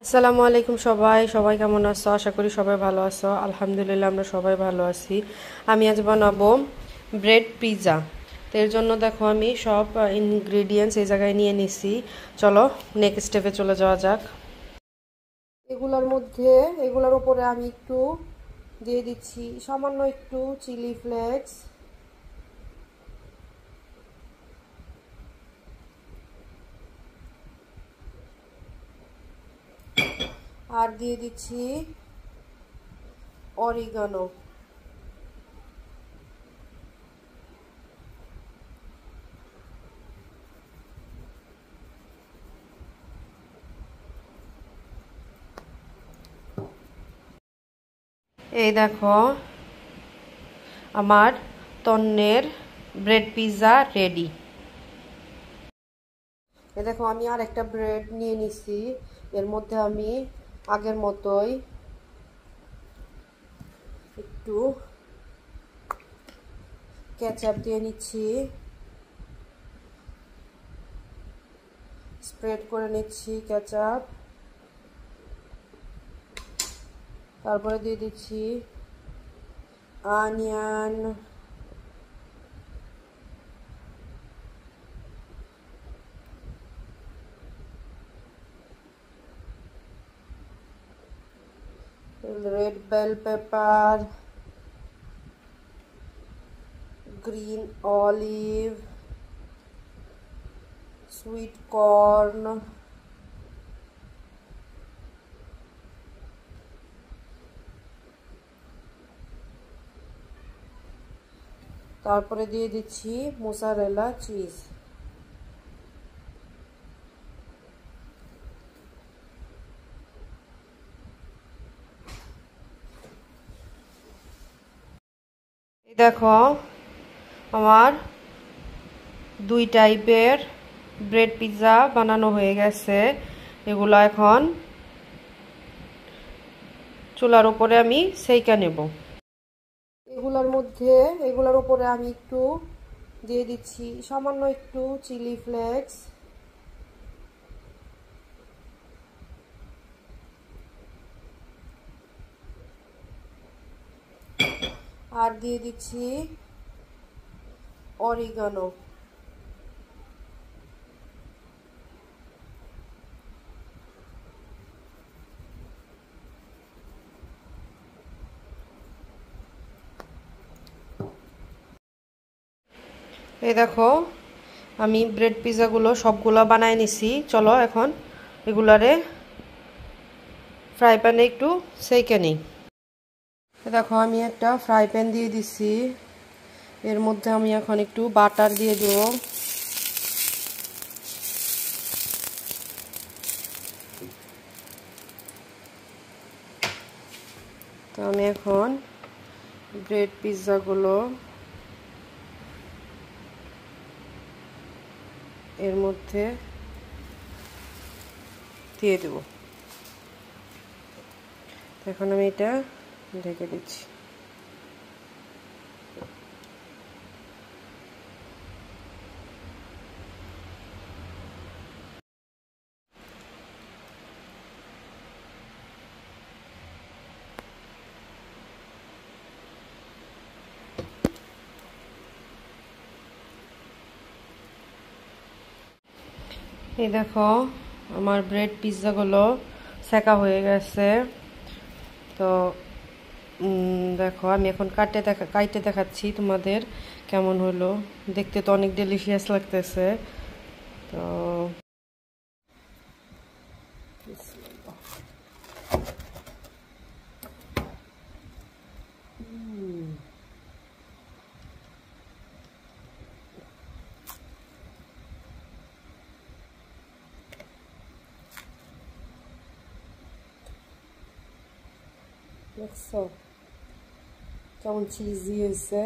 আসসালামু আলাইকুম সবাই সবাই কেমন আছো? আশা করি সবাই ভালো আছো। আলহামদুলিল্লাহ আমরা সবাই ভালো আছি। আমি আজ বানাবো ব্রেড পিৎজা। তো এর জন্য দেখো আমি সব ইনগ্রেডিয়েন্টস এই জায়গায় নিয়ে নিছি। চলো নেক্সট স্টেপে চলে যাওয়া যাক। এগুলার উপরে আমি একটু দিয়ে দিচ্ছি সামান্য একটু চিলি ফ্লেক্স, আর দিয়ে দিচ্ছি অরিগানো। এই দেখো আমার তন্নের ব্রেড পিৎজা রেডি। এ দেখো আমি আর একটা ব্রেড নিয়ে নিছি। এর মধ্যে আমি আগের মতোই একটু কেচাপ দিয়ে নিচ্ছি, স্প্রেড করে নিচ্ছি কেচাপ। তারপরে দিয়ে দিচ্ছি onion, red bell pepper, green olive, sweet corn, তারপরে দিয়ে দিচ্ছি মোজারেলা চিজ। এই দেখো আমার দুই টাইপের ব্রেড পিৎজা বানানো হয়ে গেছে। এগুলো এখন চুলার উপরে আমি সেঁকে নেব। এগুলার উপরে আমি একটু দিয়ে দিচ্ছি সামান্য একটু চিলি ফ্লেক্স, আর দিয়ে দিচ্ছি অরিগানো। এই দেখো আমি ব্রেড পিৎজাগুলো সবগুলো বানায় নিছি। চলো এখন এগুলারে ফ্রাই প্যানে একটু সেঁকে নিই। দেখো আমি একটা ফ্রাই প্যান দিয়ে দিছি। এর মধ্যে আমি এখন একটু বাটার দিয়ে দেব। তো আমি এখন ব্রেড পিৎজাগুলো এর মধ্যে দিয়ে দেব। এখন আমি এটা ঢেকে দিচ্ছি। এই দেখো আমার ব্রেড পিৎজাগুলো সেকা হয়ে গেছে। তো দেখো আমি এখন কাইটে দেখাচ্ছি তোমাদের কেমন হলো। দেখতে তো অনেক ডেলিশিয়াস লাগতেছে। তো দেখছো কেমন চিজি হয়েছে।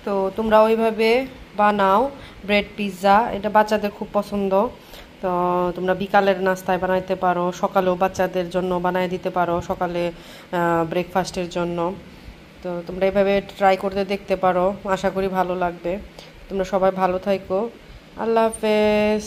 তো তোমরা ওইভাবে বানাও ব্রেড পিৎজা, এটা বাচ্চাদের খুব পছন্দ। তো তোমরা বিকালের নাস্তায় বানাইতে পারো, সকালেও বাচ্চাদের জন্য বানাই দিতে পারো, সকালে ব্রেকফাস্টের জন্য। তো তোমরা এইভাবে ট্রাই করতে দেখতে পারো, আশা করি ভালো লাগবে। তোমরা সবাই ভালো থাকো। আল্লাহ হাফেজ।